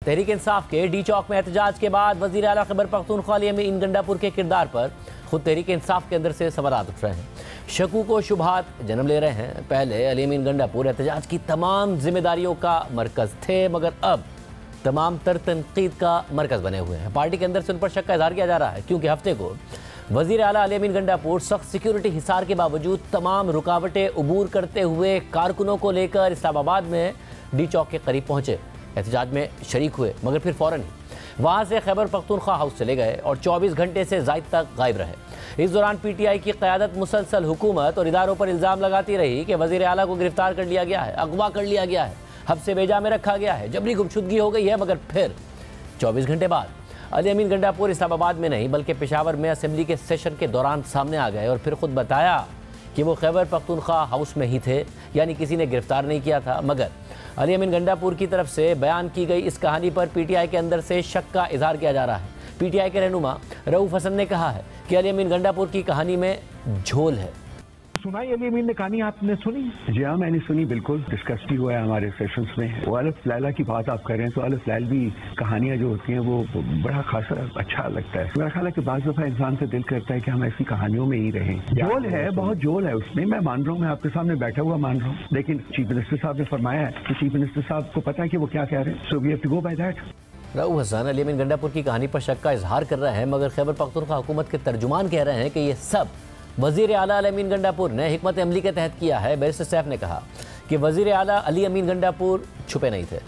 तहरीक इंसाफ के डी चौक में एहतजाज के बाद वज़ीर आला खैबर पख्तूनख्वा अली अमीन गंडापुर के किरदार पर खुद तहरीक इंसाफ के अंदर से सवालात उठ रहे हैं। शकूक व शुबहात जन्म ले रहे हैं। पहले अली अमीन गंडापुर एहतजाज की तमाम जिम्मेदारियों का मरकज़ थे, मगर अब तमाम तर तनकीद का मरकज़ बने हुए हैं। पार्टी के अंदर से उन पर शक का इजहार किया जा रहा है, क्योंकि हफ्ते को वज़ीर आला अली अमीन गंडापुर सख्त सिक्योरिटी हिसार के बावजूद तमाम रुकावटें अबूर करते हुए कारकुनों को लेकर इस्लामाबाद में डी चौक के करीब पहुँचे, एहतजाज में शरीक हुए, मगर फिर फ़ौरन ही वहाँ से खैबर पख्तूनख्वा हाउस चले गए और 24 घंटे से ज़ायद तक गायब रहे। इस दौरान PTI की क़यादत मुसलसल हुकूमत और इदारों पर इल्ज़ाम लगाती रही कि वज़ीर आला को गिरफ्तार कर लिया गया है, अगवा कर लिया गया है, हब्से बेजा में रखा गया है, जबरी गुमशुदगी हो गई है। मगर फिर 24 घंटे बाद अली अमीन गंडापुर इस्लामाबाद में नहीं बल्कि पेशावर में असेंबली के सेशन के दौरान सामने आ गए और फिर खुद बताया कि वो खैबर पख्तूनख्वा हाउस में ही थे, यानी किसी ने गिरफ्तार नहीं किया था। मगर अली अमीन गंडापुर की तरफ से बयान की गई इस कहानी पर PTI के अंदर से शक का इजहार किया जा रहा है। PTI के रहनुमा रऊफ हसन ने कहा है कि अली अमीन गंडापुर की कहानी में झोल है। सुनाई अली अमीन ने कहानी आपने सुनी? जी हाँ, मैंने सुनी, बिल्कुल डिस्कस भी हुआ है हमारे सेशंस में। वो अलफ लैला की बात आप कर रहे हैं तो अलफ लैल भी कहानियां जो होती हैं वो बड़ा खासा अच्छा लगता है। मेरा ख्याल है कि बाज़ दफा इंसान से दिल करता है कि हम ऐसी कहानियों में ही रहें। जोल है, बहुत जोल है उसमें, मैं मान रहा हूँ, मैं आपके सामने बैठा हुआ मान रहा हूँ। लेकिन चीफ मिनिस्टर साहब ने फरमाया है कि चीफ मिनिस्टर साहब को पता है कि वो क्या कह रहे हैं, so we have to go by that. Rauf Hasan Ali Amin Gandapur की कहानी पर शक का इजहार कर रहे हैं, मगर खैबर पख्तूनख्वा हुकूमत के तर्जुमान कह रहे हैं कि ये सब वज़ीर आला अली अमीन गंडापुर ने हिकमत अमली के तहत किया है। बैरिस्टर सैफ ने कहा कि वज़ीर आला अली अमीन गंडापुर छुपे नहीं थे,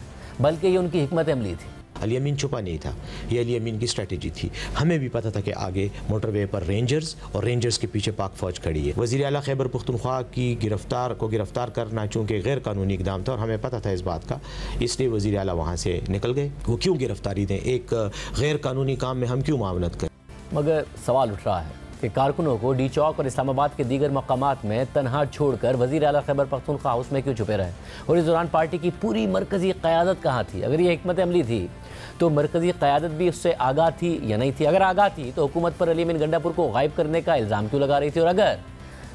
बल्कि ये उनकी हिकमत अमली थी। अली अमीन छुपा नहीं था, ये अली अमीन की स्ट्रेटजी थी। हमें भी पता था कि आगे मोटरवे पर रेंजर्स और रेंजर्स के पीछे पाक फौज खड़ी है। वज़ीर आला खैबर पख्तूनख्वा की गिरफ्तार करना चूँकि गैर कानूनी इकदाम था और हमें पता था इस बात का, इसलिए वज़ीर आला वहाँ से निकल गए। वो क्यों गिरफ्तारी दें, एक गैर कानूनी काम में हम क्यों मामलत करें। मगर सवाल उठ रहा है कि कारकुनों को डी चौक और इस्लामाबाद के दीगर मकामात में तनहा छोड़कर वज़ीर आला खैबर पख्तूनख्वा हाउस में क्यों छुपे रहे, और इस दौरान पार्टी की पूरी मरकज़ी क़यादत कहाँ थी। अगर ये हिकमत अमली थी तो मरकज़ी क़यादत भी उससे आगाह थी या नहीं थी। अगर आगाह थी तो हुकूमत पर अली अमीन गंडापुर को गायब करने का इल्ज़ाम क्यों लगा रही थी, और अगर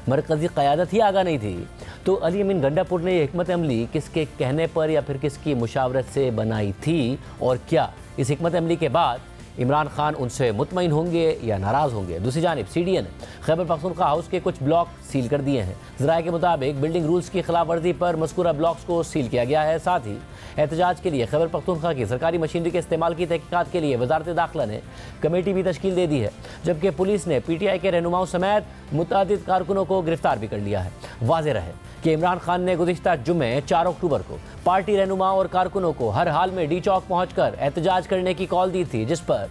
मरकज़ी क़यादत ही आगाह नहीं थी तो अली अमीन गंडापुर ने यह हिकमत अमली किसके कहने पर या फिर किसकी मुशावरत से बनाई थी, और क्या इस हिकमत अमली के बाद इमरान खान उनसे मुतमईन होंगे या नाराज़ होंगे। दूसरी जानिब CDA ने खैबर पख्तूनख्वा हाउस के कुछ ब्लॉक सील कर दिए हैं। ज़राए के मुताबिक बिल्डिंग रूल्स की खिलाफ वर्जी पर मज़कूरा ब्लॉक्स को सील किया गया है। साथ ही एहतजाज के लिए खैबर पख्तूनख्वा की सरकारी मशीनरी के इस्तेमाल की तहकीकात के लिए वज़ारत दाखिला ने कमेटी भी तश्कील दे दी है, जबकि पुलिस ने PTI के रहनुमाओं समेत मुतअद्दिद कारकुनों को गिरफ्तार भी कर लिया है। वाज़ेह रहे कि इमरान खान ने गुज़िश्ता जुम्मे 4 अक्टूबर को पार्टी रहनुमाओं और कारकुनों को हर हाल में डी चौक पहुँचकर एहतजाज करने की कॉल दी थी, जिस पर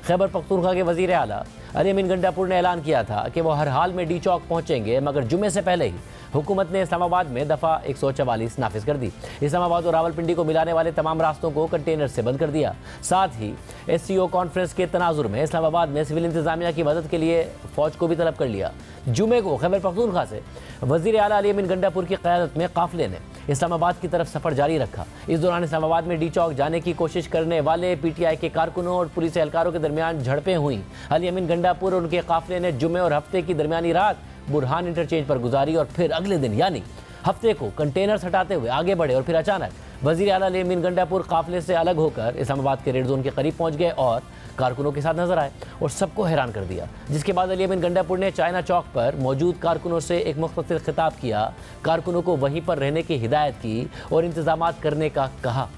खैबर पख्तूनख्वा के वज़ीर आला अली अमीन गंडापुर ने ऐलान किया था कि वो हर हाल में डी चौक पहुँचेंगे। मगर जुम्मे से पहले ही हुकूमत ने इस्लामाबाद में दफ़ा 144 नाफिज कर दी। इस्लामाबाद और रावलपिंडी को मिलाने वाले तमाम रास्तों को कंटेनर से बंद कर दिया। साथ ही SCO कॉन्फ्रेंस के तनाजुर में इस्लामाबाद में सिविल इंतजामिया की मदद के लिए फ़ौज को भी तलब कर लिया। जुमे को खैबर पख्तूनख्वा से वज़ीर आला अली अमीन गंडापुर की क़यादत में काफ़िले ने इस्लामाबाद की तरफ सफ़र जारी रखा। इस दौरान इस्लामाबाद में डी चौक जाने की कोशिश करने वाले PTI के कारकुनों और पुलिस एहलकारों के दरमियान झड़पें हुई। अली अमीन गंडापुर और उनके काफ़िले ने जुमे और हफ्ते की दरमियानी रात बुरहान इंटरचेंज पर गुजारी और फिर अगले दिन यानी हफ्ते को कंटेनर्स हटाते हुए आगे बढ़े और फिर अचानक वज़ीर आला अली अमीन गंडापुर काफ़िले से अलग होकर इस्लामाबाद के रेड जोन के करीब पहुंच गए और कारकुनों के साथ नजर आए और सबको हैरान कर दिया। जिसके बाद अली अमीन गंडापुर ने चाइना चौक पर मौजूद कारकुनों से एक मुख्तसर खिताब किया, कारकुनों को वहीं पर रहने की हिदायत की और इंतजामात करने का कहा।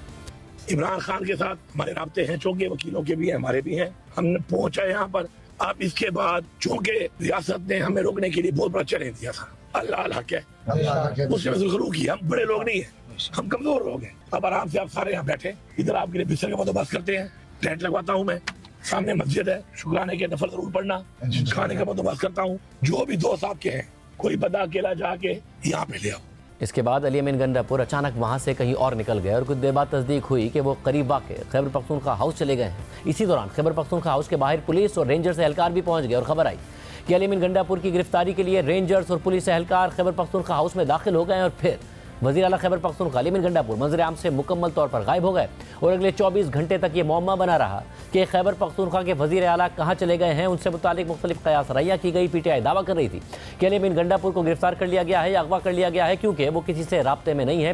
इमरान खान के साथ हमारे राब्ते हैं, चूंकि वकीलों के भी हैं, हमारे भी हैं। हमने पहुंचा यहाँ पर। अब इसके बाद चूंकि रियासत ने हमें रोकने के लिए बहुत बड़ा चैलेंज दिया था, अल्लाह अल्लाह क्या उसने जरूर किया। हम बड़े लोग नहीं है, हम कमजोर लोग हैं। अब आराम से आप सारे यहाँ बैठे, इधर आपके लिए बिस्तर का बंदोबस्त करते हैं, टेंट लगवाता हूँ मैं, सामने मस्जिद है, शुक्राने के नफल जरूर पढ़ना, खाने का बंदोबस्त करता हूँ। जो भी दोस्त आपके हैं, कोई बंदा अकेला जाके यहाँ पे ले आओ। इसके बाद अली अमीन गंडापुर अचानक वहाँ से कहीं और निकल गए और कुछ देर बाद तस्दीक हुई कि वो करीब वाक़ खैबर पख्तूनख्वा हाउस चले गए हैं। इसी दौरान खैबर पख्तूनख्वा हाउस के बाहर पुलिस और रेंजर्स एहलकार भी पहुँच गए और खबर आई कि अली अमीन गंडापुर की गिरफ्तारी के लिए रेंजर्स और पुलिस एहलकार खैबर पख्तूनख्वा हाउस में दाखिल हो गए और फिर वज़ीर आला खैबर पख्तूनख्वा अली अमीन गंडापुर मंजर आम से मुकम्मल तौर पर गायब हो गए और अगले 24 घंटे तक ये मौमा बना रहा कि खैबर पख्तूनख्वा के वज़ीर आला कहाँ चले गए हैं। उनसे मुतालिक मुख्तलिफ क़यास रैया की गई। PTI दावा कर रही थी कि अली अमीन गंडापुर को गिरफ्तार कर लिया गया है या अगवा कर लिया गया है, क्योंकि वो किसी से राब्ते में नहीं है।